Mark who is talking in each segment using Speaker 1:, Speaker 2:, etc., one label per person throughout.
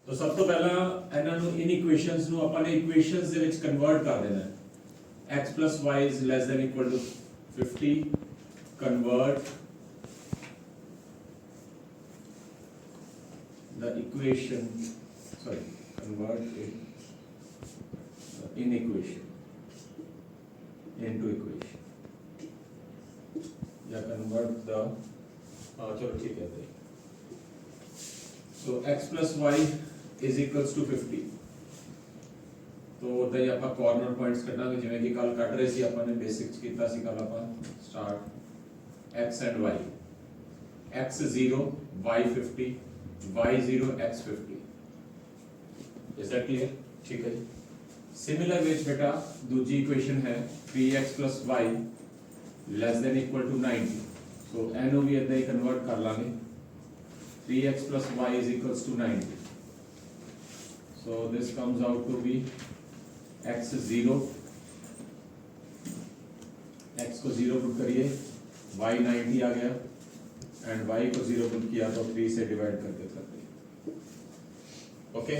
Speaker 1: तो सब तो पहला ਇਹਨਾਂ ਨੂੰ इन इक्वेशंस ਨੂੰ ਆਪਾਂ ਨੇ ਇਕੁਏਸ਼ਨਸ ਦੇ ਵਿੱਚ ਕਨਵਰਟ ਕਰ ਦੇਣਾ ਹੈ x plus y is less than equal to 50 convert the equation convert it in equation into equation या convert the चलो ठीक है so x plus y is equals to 50 तो ਉਦਾਂ ਹੀ ਆਪਾਂ ਕਾਰਨਰ ਪੁਆਇੰਟਸ ਕੱਢਾਂਗੇ ਜਿਵੇਂ ਕਿ ਕੱਲ ਕੱਢ ਰਹੇ ਸੀ ਆਪਾਂ ਨੇ ਬੇਸਿਕਸ ਕੀਤਾ ਸੀ ਕੱਲ ਆਪਾਂ start x and y x 0 y 50 y 0 x 50 is that clear ठीक है जी सिमिलर वेज बेटा दूसरी इक्वेशन है 3x plus y less than equal to 90 so ਇਹਨੂੰ ਵੀ ਇਦਾਂ ਹੀ ਕਨਵਰਟ ਕਰ ਲਾਂਗੇ 3x plus y is equals to 90 so this comes out to be x 0 x को 0 पुट करिए y 90 आ गया एंड y को 0 पुट किया तो 3 से डिवाइड करके करते ओके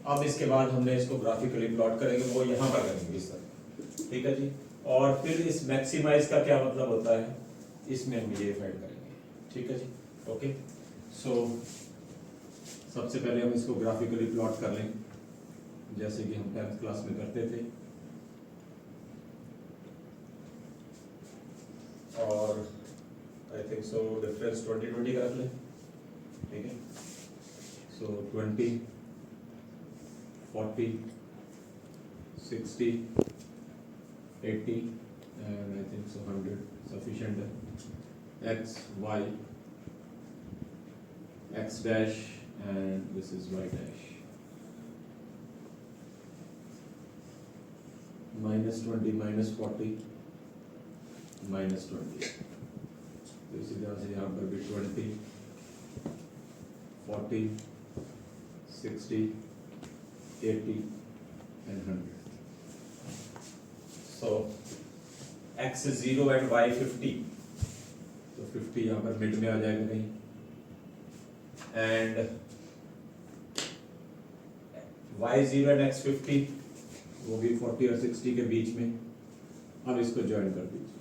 Speaker 1: अब इसके बाद हमने इसको ग्राफिकली प्लॉट करेंगे वो यहाँ पर करेंगे इस तरह ठीक है जी और फिर इस मैक्सिमाइज का क्या मतलब होता है इसमें हम ये फाइंड करेंगे ठीक है जी ओके सो सबसे पहले हम इसको ग्राफिकली प्लॉट कर लें जैसे कि हम 10th क्लास में करते थे और आई थिंक सो डिफरेंस 20-20 का रख लें ठीक है सो 20 40 60 80 and I think so 100 sufficient है x y x dash and this is y dash minus 20 minus 40 minus 20 तो इसी तरह से यहाँ पर भी 20 40 60 80 and 100 so x 0 and y 50 तो 50 यहाँ पर मिड में आ जाएगा कहीं and y0 and x50 वो भी 40 और 60 के बीच में अब इसको ज्वाइन कर दीजिए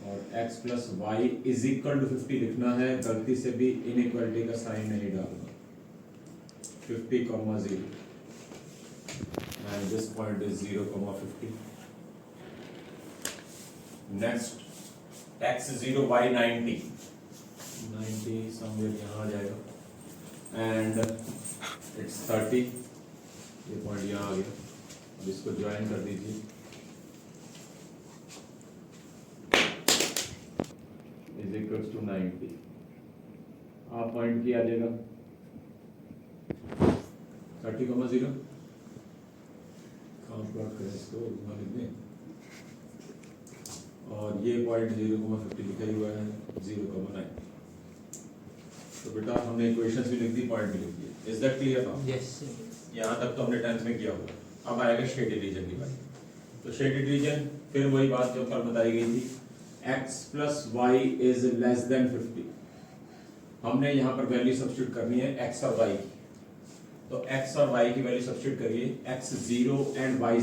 Speaker 1: और x plus y is equal to 50 लिखना है गलती से भी इनइक्वालिटी का साइन नहीं डालना 50, 0 and this point is 0, 50 next x 0 y 90 somewhere यहाँ आ जाएगा and it's 30 ये पॉइंट यहाँ आ गया अब इसको ज्वाइन कर दीजिए is equals to 90 आप पॉइंट की आ जाएगा 30, 0 कहाँ प्लॉट करें इसको लिख दें और ये पॉइंट 0,50 लिखा ही हुआ है 0,9 तो बेटा हमने इक्वेशंस भी लिख दी पॉइंट भी लिख दिए is that clear now
Speaker 2: yes
Speaker 1: यहाँ तक तो हमने 10th में किया हुआ अब आएगा शेडेड रीजन की बात तो शेडेड रीजन फिर वही बात जो कल बताई गई थी x plus y is less than 50 हमने यहाँ पर वैल्यू सब्स्टिट्यूट करनी है x और y की तो x और y की वैल्यू सब्स्टिट्यूट करिए x 0 and y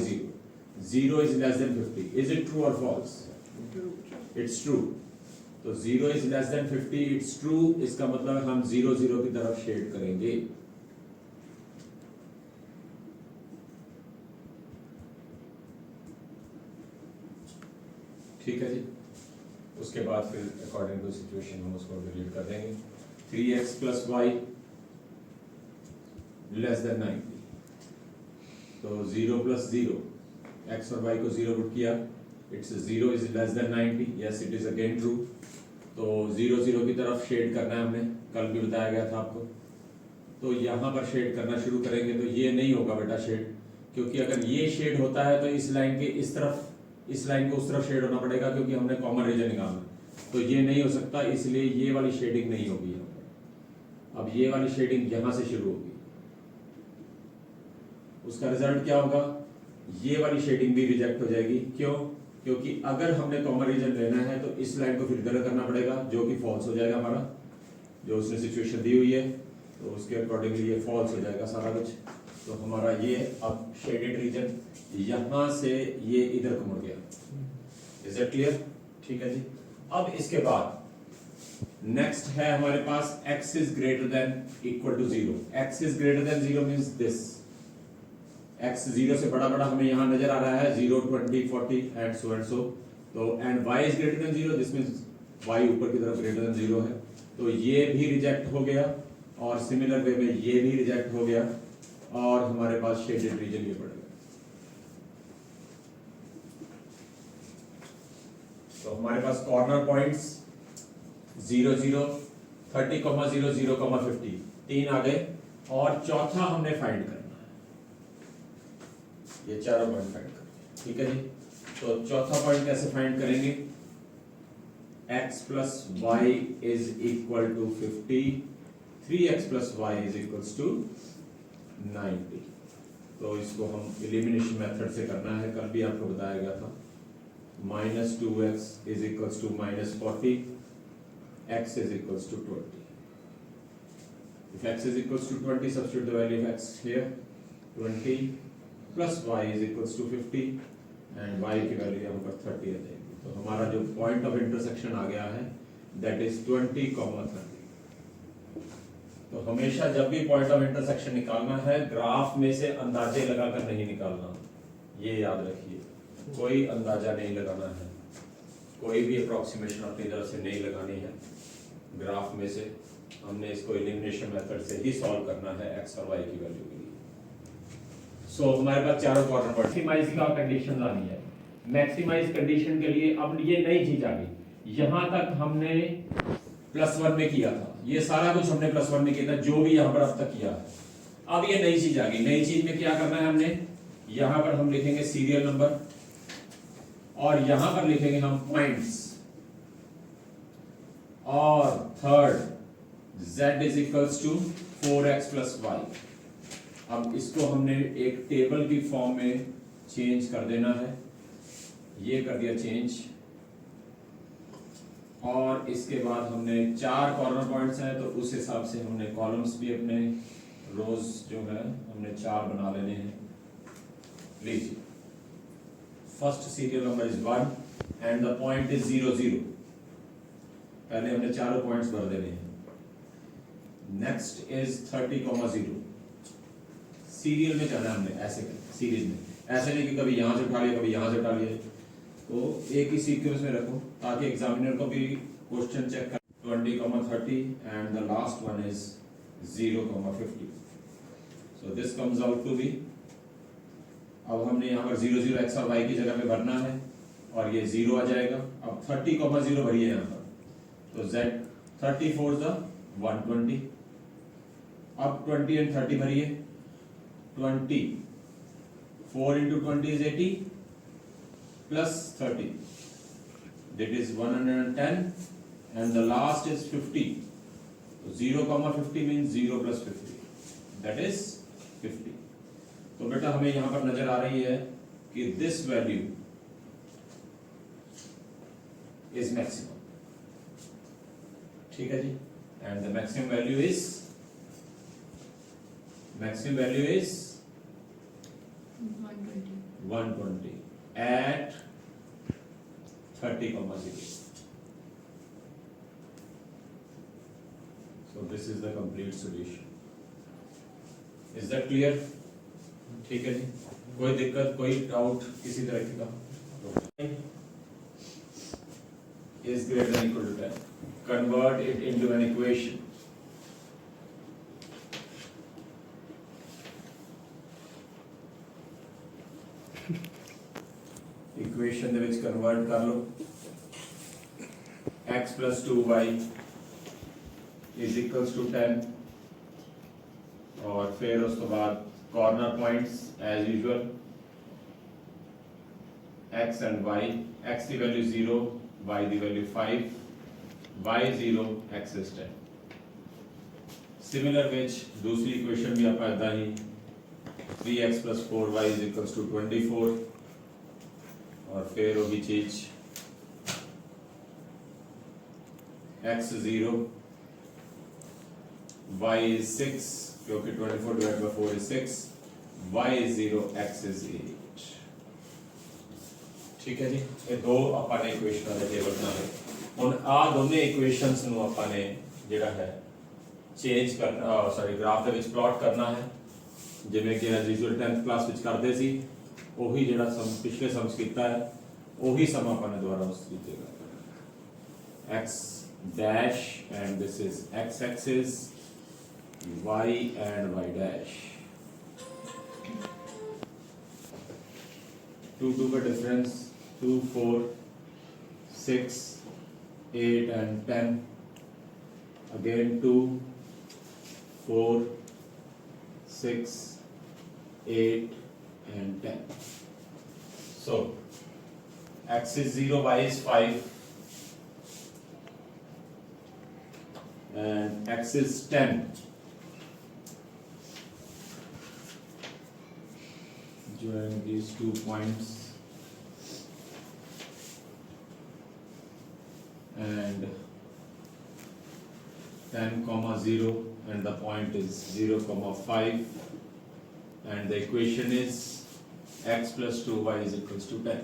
Speaker 1: 0 is less than 50 is it true or false it's true तो 0 is less than 50 it's true इसका मतलब हम 0 0 की तरफ शेड करेंगे ठीक है जी उसके बाद फिर अकॉर्डिंग टू सिचुएशन हम उसको डिलीट कर देंगे 3x plus y less than 90 तो 0 plus 0 x और y को 0 पुट किया it's 0 is less than 90 yes it is again true तो 0 0 की तरफ शेड करना है हमने कल भी बताया गया था आपको तो यहाँ पर शेड करना शुरू करेंगे तो ये नहीं होगा बेटा शेड क्योंकि अगर ये शेड होता है तो इस लाइन के इस तरफ इस लाइन को उस तरफ शेड होना पड़ेगा क्योंकि हमने कॉमन रीजन निकालना तो ये नहीं हो सकता इसलिए ये वाली शेडिंग नहीं होगी यहाँ पर अब ये वाली शेडिंग यहाँ से शुरू होगी उसका रिजल्ट क्या होगा ये वाली शेडिंग भी रिजेक्ट हो जाएगी क्यों क्योंकि अगर हमने कॉमन रीजन लेना है तो इस लाइन को फिर इधर करना पड़ेगा, जो कि फॉल्स हो जाएगा हमारा, जो उसने सिचुएशन दी हुई है, तो उसके अकॉर्डिंगली ये फॉल्स हो जाएगा सारा कुछ। तो हमारा ये अब शेडेड रीजन यहाँ से ये इधर को मुड़ गया। Is it clear? ठीक है जी। अब इसके बाद नेक्स्ट है हमारे पास x is greater than equal to 0। x is greater than 0 means this, x 0 से बड़ा बड़ा हमें यहां नजर आ रहा है 0, 20, 40 एंड सो। तो and y is greater than 0, this means y ऊपर की तरफ ग्रेटर देन 0 है, तो ये भी रिजेक्ट हो गया और सिमिलर वे में ये भी रिजेक्ट हो गया और हमारे पास शेडेड रीजन ये पड़ गया। तो हमारे पास कॉर्नर पॉइंट्स 0, 0, 30, 0, 0, 50 तीन आ गए और चौथा हमने फाइंड करना है, ये चारों पॉइंट फाइंड करना। ठीक है जी। तो चौथा पॉइंट कैसे फाइंड करेंगे? x plus y is equal to 50, 3x plus y is equals to 90। तो इसको हम एलिमिनेशन मेथड से करना है, कल भी आपको बताया गया था। -2x is equals to -40, x is equals to 20। If x is equals to 20, substitute the value of x here, 20 plus y is equals to 50 and y की वैल्यू यहाँ पर 30 आ जाएगी। तो हमारा जो पॉइंट ऑफ इंटरसेक्शन आ गया है दैट इज 20, 30। तो हमेशा जब भी पॉइंट ऑफ इंटरसेक्शन निकालना है ग्राफ में से अंदाजे लगाकर नहीं निकालना, ये याद रखिए। कोई अंदाजा नहीं लगाना है, कोई भी अप्रोक्सीमेशन अपनी तरफ से नहीं लगानी है ग्राफ में से। हमने इसको एलिमिनेशन मेथड से ही सॉल्व करना है x और y की वैल्यू के लिए। सो हमारे पास चारों कॉर्नर पॉइंट मैक्सिमाइज का कंडीशन लानी है। मैक्सिमाइज कंडीशन के लिए अब ये नई चीज आ गई, यहां तक हमने +1 में किया था, ये सारा कुछ हमने +1 में किया था जो भी यहां पर अब तक किया है। अब ये नई चीज आ गई, नई चीज में क्या करना है हमने, यहां पर हम लिखेंगे सीरियल नंबर और यहां पर लिखेंगे हम पॉइंट्स और third z is equals to 4x plus y। अब इसको हमने एक टेबल की फॉर्म में चेंज कर देना है, ये कर दिया चेंज। और इसके बाद हमने 4 कॉर्नर पॉइंट्स हैं तो उस हिसाब से हमने कॉलम्स भी अपने रोज जो है हमने 4 बना लेने हैं। लीजिए, first serial number is 1 and the point is 0, 0। पहले हमने चारों पॉइंट्स भर देने हैं। Next is 30, 0। सीरियल में जाना है हमने, ऐसे सीरीज में, ऐसे नहीं कि कभी यहां से उठा लिया कभी यहां से उठा लिया। तो एक ही सीक्वेंस में रखो ताकि एग्जामिनर को भी क्वेश्चन चेक कर। 20, 30 and the last one is 0, 50। So this comes out to be, अब हमने यहाँ पर 0, 0 x और y की जगह पे भरना है और ये 0 आ जाएगा। अब 30, 0 भरिए यहाँ पर, तो z 34 द 120। अब 20 एंड 30 भरिए, 20 4 into 20 is 80 plus 30 that is 110 and the last is 50। so 0, 50 means 0 plus 50 that is 50। तो बेटा हमें यहां पर नजर आ रही है कि दिस वैल्यू इज मैक्सिमम। ठीक है जी, and the maximum value is 120 at 30, 0। So this is the complete solution. Is that clear? ठीक है जी, कोई दिक्कत कोई डाउट किसी तरह की का? Is greater than equal to 10. Convert it into an equation. Equation ਦੇ ਵਿੱਚ ਕਨਵਰਟ ਕਰ ਲਓ। x plus 2y is equals to 10 और फिर उसके बाद corner points as usual x and y, x की वैल्यू 0, y की value 5, y 0, x is 10। Similar which दूसरी इक्वेशन भी आपका इतना ही 3x plus 4y is equals to 24 और फिर वही चीज x 0, y is 6 क्योंकि 24 divided by 4 is 6, y is 0, x is 8। ठीक है जी, ये दो ਆਪਾਂ ਨੇ ਇਕੁਏਸ਼ਨਾਂ ਦੇ ਟੇਬਲ ਬਣਾ ਲਏ। ਹੁਣ ਆ ਦੋਨੇ ਇਕੁਏਸ਼ਨਸ ਨੂੰ ਆਪਾਂ ਨੇ ਜਿਹੜਾ ਹੈ ਚੇਂਜ ਕਰਨਾ, ਸੌਰੀ ਗ੍ਰਾਫ ਦੇ ਵਿੱਚ ਪਲਾਟ ਕਰਨਾ ਹੈ, ਜਿਵੇਂ ਕਿ ਐਜ਼ ਯੂਜ਼ੁਅਲ 10th ਕਲਾਸ ਵਿੱਚ ਕਰਦੇ ਸੀ। ਉਹੀ ਜਿਹੜਾ ਸਮ ਪਿਛਲੇ ਸਮਝ ਕੀਤਾ ਹੈ ਉਹੀ ਸਮ ਆਪਾਂ ਨੇ ਦੁਬਾਰਾ ਉਸ ਤਰੀਕੇ ਨਾਲ ਕਰਨਾ। x dash and this is x axis, y and y dash, 2 का difference 2 4 6 8 and 10, again 2 4 6 8 and 10। so x is 0, y is 5 and x is 10। join these 2 points and 10 comma 0 and the point is 0 comma 5 and the equation is x plus 2y is equals to 10।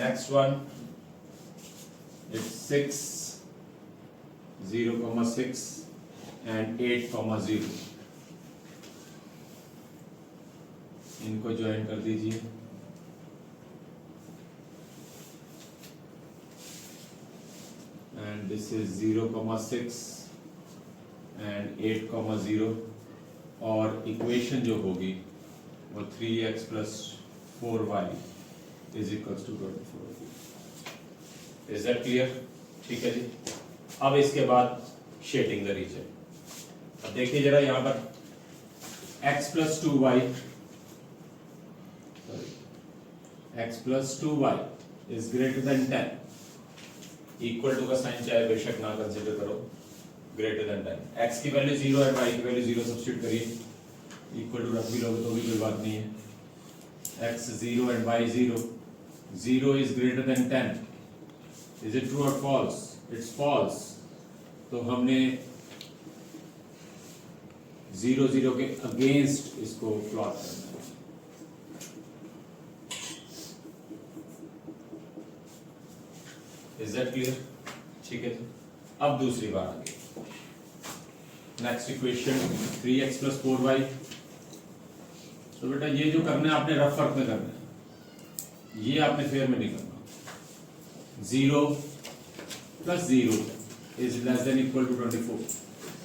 Speaker 1: next one, it's 6 0 comma 6 and 8 comma 0, इनको join कर दीजिए। and this is 0 comma 6 and 8 comma 0 और equation जो होगी वो 3x plus 4y is equals to 24। is that clear? ठीक है जी। अब इसके बाद शेडिंग द रीजन। अब देखिए जरा यहाँ पर x plus 2y, x plus 2y is greater than 10, equal to का साइन चाहे बेशक ना कंसीडर करो, ग्रेटर देन 10, x की वैल्यू 0 है, y की वैल्यू 0 सब्स्टिट्यूट करिए, इक्वल टू रख भी लोगे तो भी कोई बात नहीं है। x 0 and y 0, 0 is greater than 10, is it true or false? It's false। तो हमने 0 0 के अगेंस्ट इसको प्लॉट करना है। Is that clear? ठीक है। अब दूसरी बार आगे, next equation 3x plus 4y। तो बेटा ये जो करना है आपने रफ फर्क में करना है, ये आपने फेयर में नहीं करना। 0 plus 0 is less than equal to 24,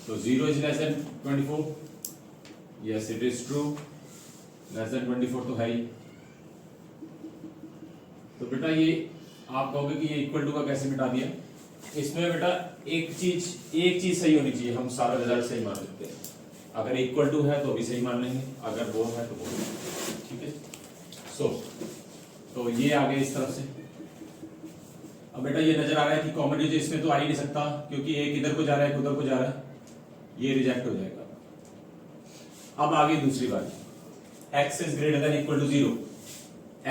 Speaker 1: so 0 is less than 24, yes it is true, less than 24 तो है ही। तो बेटा ये आप कहोगे कि ये इक्वल टू का कैसे मिटा दिया, इसमें बेटा एक चीज सही होनी चाहिए, हम सारा रिजल्ट सही मान लेते हैं। अगर इक्वल टू है तो भी सही मान लेंगे, अगर वो है तो वो, ठीक है। तो ये आ गया इस तरफ से। अब बेटा ये नजर आ रहा है कि कॉमन रीजन इसमें तो आ ही नहीं सकता, क्योंकि एक इधर को जा रहा है, एक उधर को जा रहा है, ये रिजेक्ट हो जाएगा। अब आ गई दूसरी बात, x is greater than equal to 0,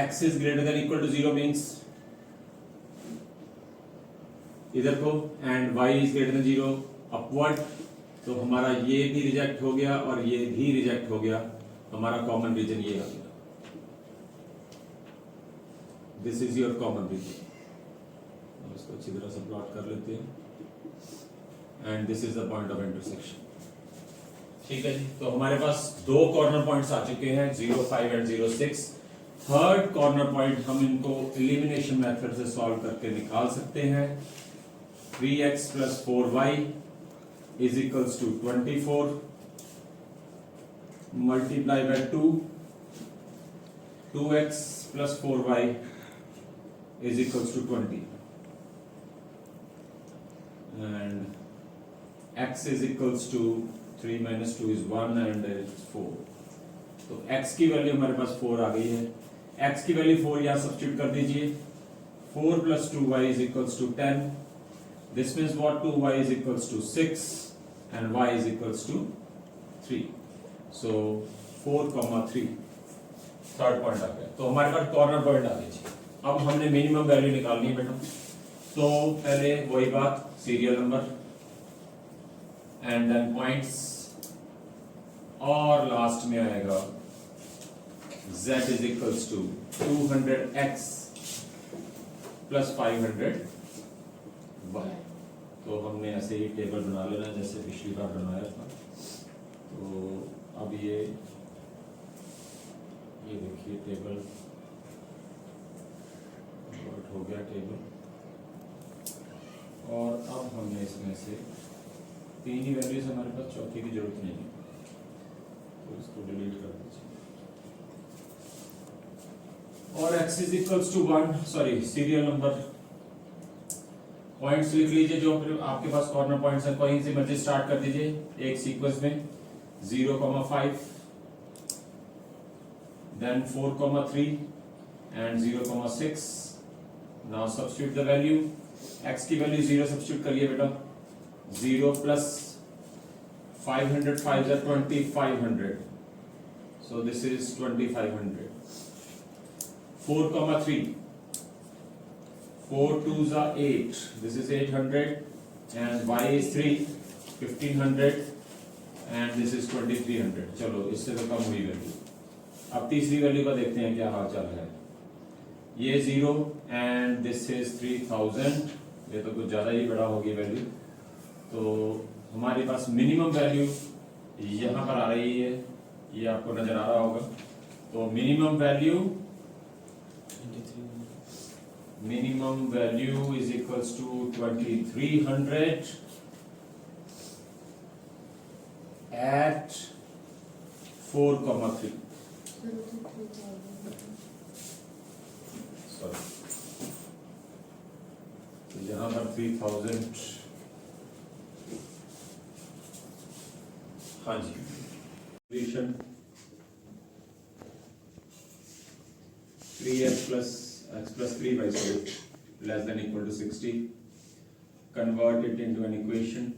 Speaker 1: x is greater than equal to 0 means इधर को, and y is greater than 0 upward, तो हमारा ये भी रिजेक्ट हो गया और ये भी रिजेक्ट हो गया, हमारा कॉमन रीजन ये आ गया, this is your common region. इसको अच्छी तरह से प्लॉट कर लेते हैं, and this is the point of intersection. ठीक है जी। तो हमारे पास दो कॉर्नर पॉइंट्स आ चुके हैं, 0 5 एंड 0 6। थर्ड कॉर्नर पॉइंट हम इनको एलिमिनेशन मेथड से सॉल्व करके निकाल सकते हैं। 3x plus 4y is equals to 24 multiply by 2, 2x plus 4y is equals to 20 and x is equals to 3 minus 2 is 1 and it's 4। तो x की value हमारे पास 4 आ गई है, x की वैल्यू 4 यहाँ सब्स्टिट्यूट कर दीजिए, 4 plus 2y is equals to 10, this means what, 2y is equals to 6 and y is equals to 3, so 4 comma 3 third point आ गया, तो हमारे पास कॉर्नर पॉइंट आ गई। अब हमने मिनिमम वैल्यू निकालनी है बेटा। तो पहले वही बात, serial number and then points, और लास्ट में आएगा z is equals to 200x plus 500y। तो हमने ऐसे ही टेबल बना लेना जैसे पिछली बार बनाया था। तो अब ये देखिए टेबल हो गया टेबल, और अब हमने इसमें से तीन ही वैल्यूज, हमारे पास चौथी की जरूरत नहीं है, तो इसको डिलीट कर दीजिए। और x is equals to 1, sorry serial number, points लिख लीजिए जो आपके पास कॉर्नर पॉइंट्स हैं, कहीं से मर्जी स्टार्ट कर दीजिए एक सीक्वेंस में। 0,5, then 4,3 and 0,6. Now substitute the value. X की वैल्यू 0 सब्स्टिट्यूट करिए बेटा। 0 plus 500, 5 is 2500, so this is 2500. 4,3, 4 2s are 8, this is 800, and y is 3, 1500, and this is 2300. चलो इससे तो कम हुई वैल्यू। अब तीसरी वैल्यू का देखते हैं क्या हाल चाल है। ये 0 एंड दिस इज 3000, ये तो कुछ ज़्यादा ही बड़ा होगी वैल्यू। तो हमारे पास मिनिमम वैल्यू यहाँ पर आ रही है, ये आपको नजर आ रहा होगा। तो minimum value is equals to 2300 at 4,3। तो यहाँ पर 3000, हाँ जी, 3x plus 3y less than equal to 60. Convert it into an equation.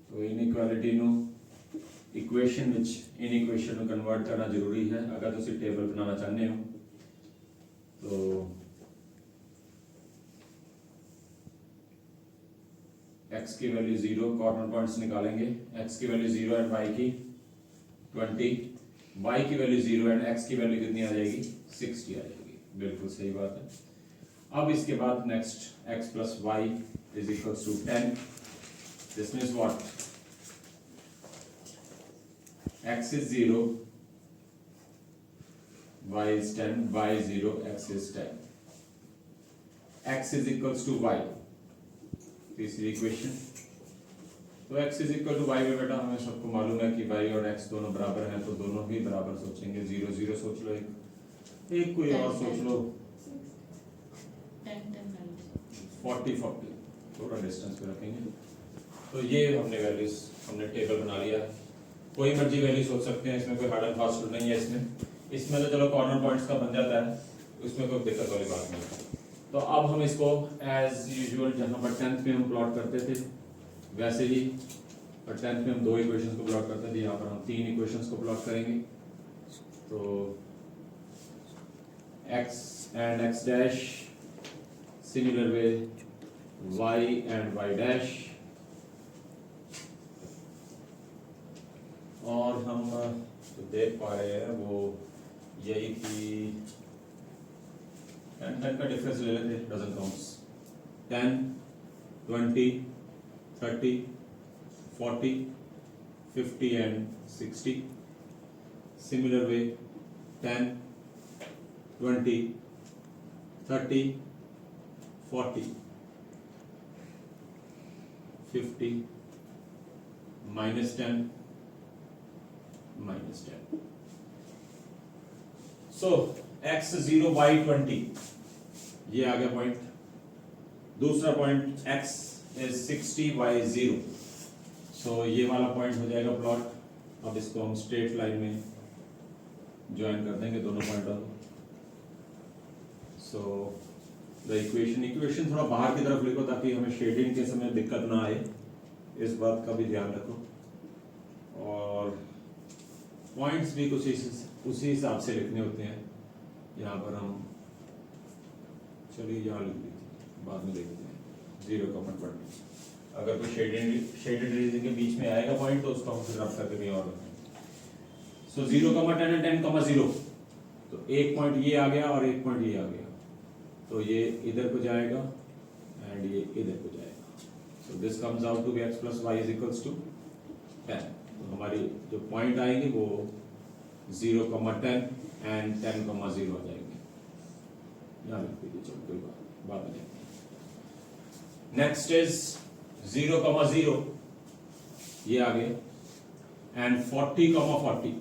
Speaker 1: तो inequality no equation which inequation में कन्वर्ट करना जरूरी है अगर तुसी टेबल बनाना चाहते हो। तो x की वैल्यू 0, कॉर्नर पॉइंट्स निकालेंगे। x की वैल्यू 0 एंड y की 20, y की वैल्यू 0 एंड x की वैल्यू कितनी आ जाएगी? 60 आ जाएगी। बिल्कुल सही बात है। अब इसके बाद next x plus y is equals to 10। This means what? x is 0, y is 10, y is 0, x is 10. x is equals to y, तीसरी इक्वेशन। तो x is equal to y में बेटा हमें सबको मालूम है कि y और x दोनों बराबर हैं, तो दोनों ही बराबर सोचेंगे। 0 0 सोच लो, एक कोई और सोच लो, 40 40, थोड़ा डिस्टेंस पे रखेंगे। तो ये हमने वैल्यूज, हमने टेबल बना लिया। कोई मर्जी वैल्यू सोच सकते हैं, इसमें कोई हार्ड एंड फास्ट रूल नहीं है। इसमें तो चलो कॉर्नर पॉइंट्स का बन जाता है, इसमें कोई दिक्कत वाली बात नहीं। तो अब हम इसको एज यूजुअल जहाँ पर 10th में हम प्लॉट करते थे वैसे ही, पर 10th में हम 2 इक्वेशंस को प्लॉट करते थे, यहाँ पर हम 3 इक्वेशंस को प्लॉट करेंगे। तो x and x dash, similar way y and y dash, और हम तो देख पा रहे हैं वो यही कि 10 का डिफरेंस ले लेते हैं, dozen counts 10 20 30 40 50 and 60। Similar way 10 20 30 40 50 -10 -10। So x 0 y 20, ये आ गया पॉइंट। दूसरा point x is 60 y 0, so ये वाला पॉइंट हो जाएगा प्लॉट। अब इसको हम स्ट्रेट लाइन में ज्वाइन कर देंगे दोनों पॉइंटों को। सो द इक्वेशन थोड़ा बाहर की तरफ लिखो ताकि हमें शेडिंग के समय दिक्कत ना आए, इस बात का भी ध्यान रखो। और पॉइंट्स भी कुछ उसी हिसाब से लिखने होते हैं। यहाँ पर हम चलिए यहाँ लिख दीजिए, बाद में देखते हैं 0,20। अगर कोई शेडेड रीजन के बीच में आएगा पॉइंट तो उसको हम फिर रब करके कहीं और रखेंगे। सो 0,10 एंड 10,0, तो एक पॉइंट ये आ गया और एक पॉइंट ये आ गया, तो ये इधर को जाएगा एंड ये इधर को जाएगा। So this comes out to be x + y = 10। तो हमारी जो पॉइंट आएंगे वो 0,10 एंड 10,0 आ जाएंगे। यहाँ लिख दीजिए, चलो कोई बात नहीं। नेक्स्ट इज 0,0, ये आ गया, एंड 40,40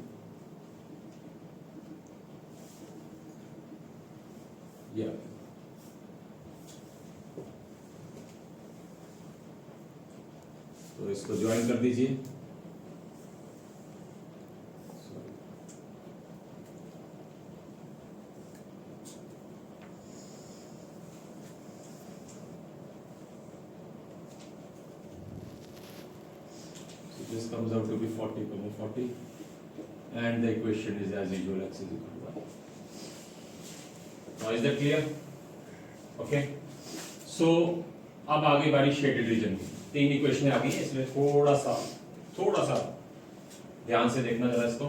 Speaker 1: ये आ गया। तो इसको ज्वाइन कर दीजिए। This comes out to be 40,40, and the equation is as usual x = y. Now is that clear? Okay. So अब आगे बारी शेडेड रीजन की। 3 इक्वेशन आ गई है, इसमें थोड़ा सा ध्यान से देखना जरा इसको।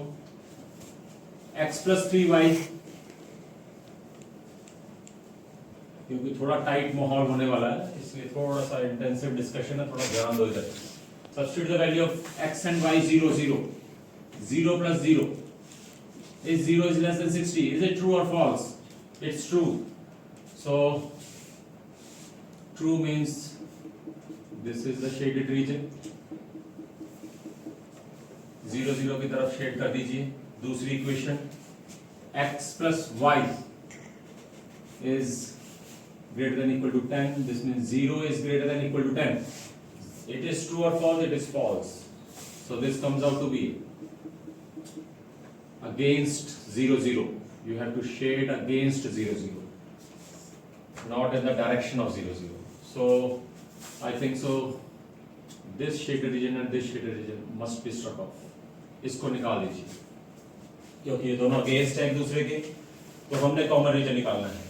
Speaker 1: x + 3y, क्योंकि थोड़ा टाइट माहौल होने वाला है इसलिए थोड़ा सा इंटेंसिव डिस्कशन है, थोड़ा ध्यान दो इधर। Substitute the value of x and y 0, 0. 0 + 0 is 0 is less than 60. Is it true or false? It's true. So true means this is the shaded region. 0, 0 की तरफ शेड कर दीजिए। दूसरी equation x + y is greater than equal to 10. This means 0 is greater than equal to 10. It is true or false? It is false. So this comes out to be against 0, 0. You have to shade against 0, 0, not in the direction of 0, 0. So I think so this shaded region and this shaded region must be struck off. इसको निकाल दीजिए, क्योंकि ये दोनों against है एक दूसरे के, तो हमने कॉमन रीजन निकालना है।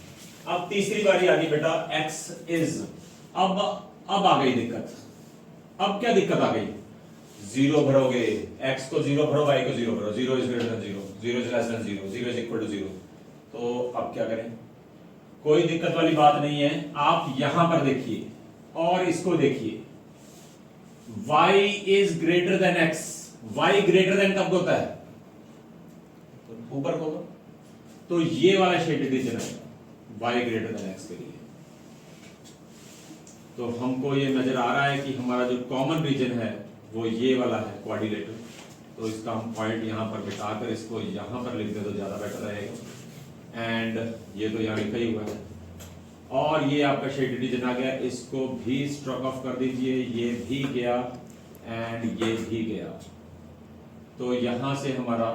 Speaker 1: अब तीसरी बारी आ गई बेटा, x is, अब आ गई दिक्कत। अब क्या दिक्कत आ गई? 0 भरोगे, x को 0 भरो, y को 0 भरो। 0 is greater than 0, 0 is less than 0, 0 is equal to 0। तो अब क्या करें? कोई दिक्कत वाली बात नहीं है। आप यहां पर देखिए और इसको देखिए, y is greater than x। y greater than कब होता है? ऊपर को। तो ये वाला शेडेड रीजन है y greater than x के लिए। तो हमको ये नजर आ रहा है कि हमारा जो कॉमन रीजन है वो ये वाला है, क्वाड्रिलेटरल। तो इसका हम पॉइंट यहाँ पर बिठाकर इसको यहाँ पर लिख दे तो ज्यादा बेटर रहेगा। एंड ये तो यहाँ लिखा ही हुआ है, और ये आपका शेडेड रीजन आ गया। इसको भी स्ट्रोक ऑफ कर दीजिए, ये भी गया एंड ये भी गया। तो यहाँ से हमारा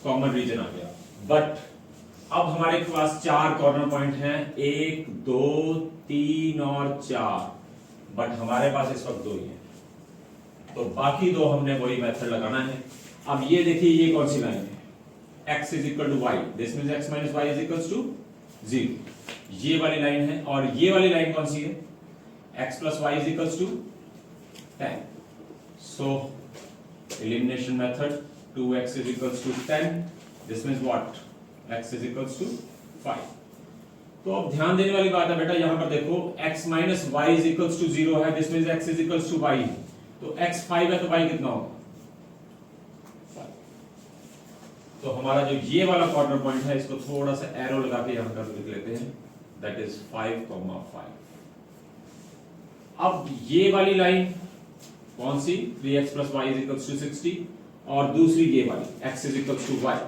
Speaker 1: कॉमन रीजन आ गया। बट अब हमारे पास 4 कॉर्नर पॉइंट हैं, 1, 2, 3 और 4, बट हमारे पास इस वक्त 2 ही हैं। तो बाकी 2 हमने वही मेथड लगाना है। अब ये देखिए, ये कौन सी लाइन है? x = y, this means x - y = 0। ये वाली लाइन है, और ये वाली लाइन कौन सी है? x + y = 10। So elimination method, 2x = 10, this means what? x = 5। तो अब ध्यान देने वाली बात है बेटा, यहां पर देखो x - y = 0 है, दिस मींस x = y। तो x 5 है तो y कितना होगा? 5। तो हमारा जो ये वाला कॉर्नर पॉइंट है, इसको थोड़ा सा एरो लगा के यहां पर लिख लेते हैं, दैट इज 5,5। अब ये वाली लाइन कौन सी? 3x + y = 60, और दूसरी ये वाली x = y।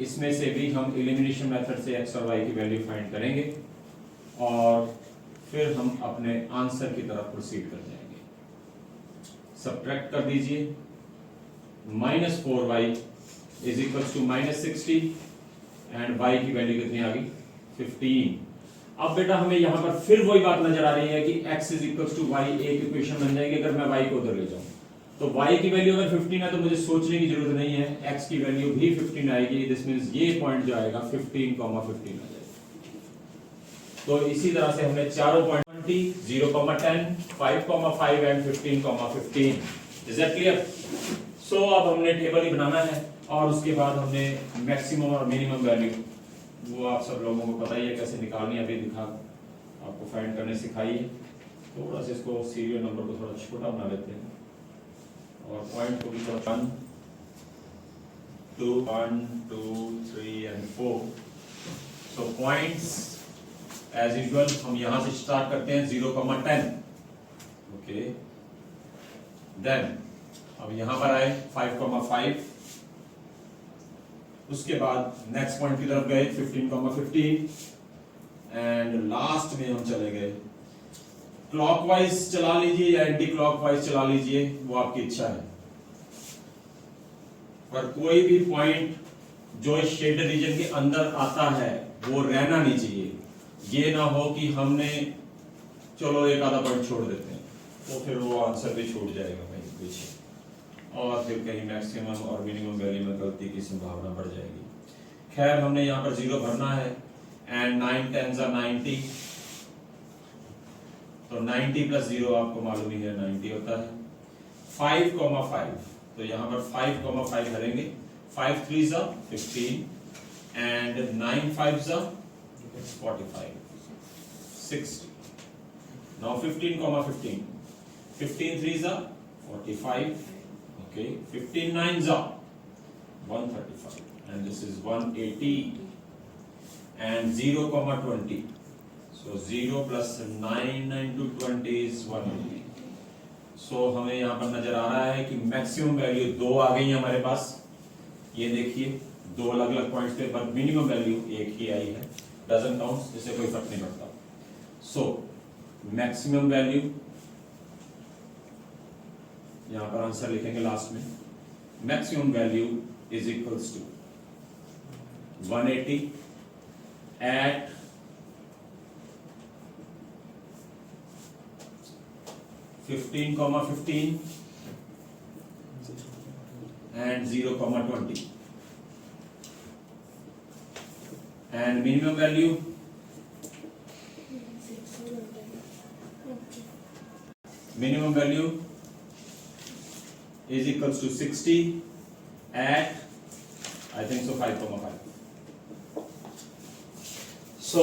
Speaker 1: इसमें से भी हम एलिमिनेशन मेथड से x और y की वैल्यू फाइंड करेंगे और फिर हम अपने आंसर की तरफ प्रोसीड कर जाएंगे। सब्ट्रैक्ट कर दीजिए, -4y = -60 एंड y की वैल्यू कितनी आ गई? 15।
Speaker 2: अब बेटा हमें यहाँ पर फिर वही बात नजर आ रही है कि x is equal to y एक इक्वेशन बन जाएगी अगर मैं y को उधर ले जाऊं। तो y की वैल्यू अगर 15 है तो मुझे सोचने की जरूरत नहीं है, x की वैल्यू भी 15 आएगी। दिस मींस ये पॉइंट जो आएगा 15, 15 आ जाएगा। तो इसी तरह से हमने चारों point 20, 0,10, 5,5 and 15,15। Is that clear? So अब हमने टेबल ही बनाना है और उसके बाद हमने मैक्सिमम और मिनिमम वैल्यू, वो आप सब लोगों को पता ही है कैसे निकालनी है, अभी दिखा आपको फाइंड करने सिखाई है। थोड़ा सा इसको सीरियल नंबर को थोड़ा छोटा बना लेते हैं और पॉइंट को भी थोड़ा 1, 2, 3 and 4। So points as usual हम यहां से स्टार्ट करते हैं 0,10। ओके, देन अब यहां पर आए 5,5, उसके बाद नेक्स्ट पॉइंट की तरफ गए 15,15 एंड लास्ट में हम चले गए। क्लॉकवाइज चला लीजिए या एंटी क्लॉकवाइज चला लीजिए, वो आपकी इच्छा है, पर कोई भी पॉइंट जो इस शेडेड रीजन के अंदर आता है वो रहना नहीं चाहिए। ये ना हो कि हमने चलो एक आधा पॉइंट छोड़ देते हैं तो फिर वो आंसर भी छूट जाएगा कहीं पीछे और फिर कहीं मैक्सिमम और मिनिमम वैल्यू में गलती की संभावना बढ़ जाएगी। खैर हमने यहाँ पर 0 भरना है एंड 9 10s are 90, तो 90 प्लस 0 आपको मालूम ही है 90 होता है। 5,5, तो यहाँ पर 5,5 भरेंगे। 5 3s are 15 and 9 5s are 45, 60. Now 15,15. 15 3s are 45. Okay, 15 9s are 135, and this is 180. And 0,20. So 0 plus 9 into 20 is 180. So हमें यहाँ पर नजर आ रहा है कि मैक्सिमम वैल्यू 2 आ गई है हमारे पास। ये देखिए 2 अलग अलग पॉइंट्स पे, पर मिनिमम वैल्यू एक ही आई है। डजंट काउंट, इससे कोई फर्क नहीं पड़ता। सो मैक्सिमम वैल्यू यहां पर आंसर लिखेंगे लास्ट में। Maximum value is equals to 180 at 15,15 and 0,20 and minimum value is equals to 60 at I think so 5,5. So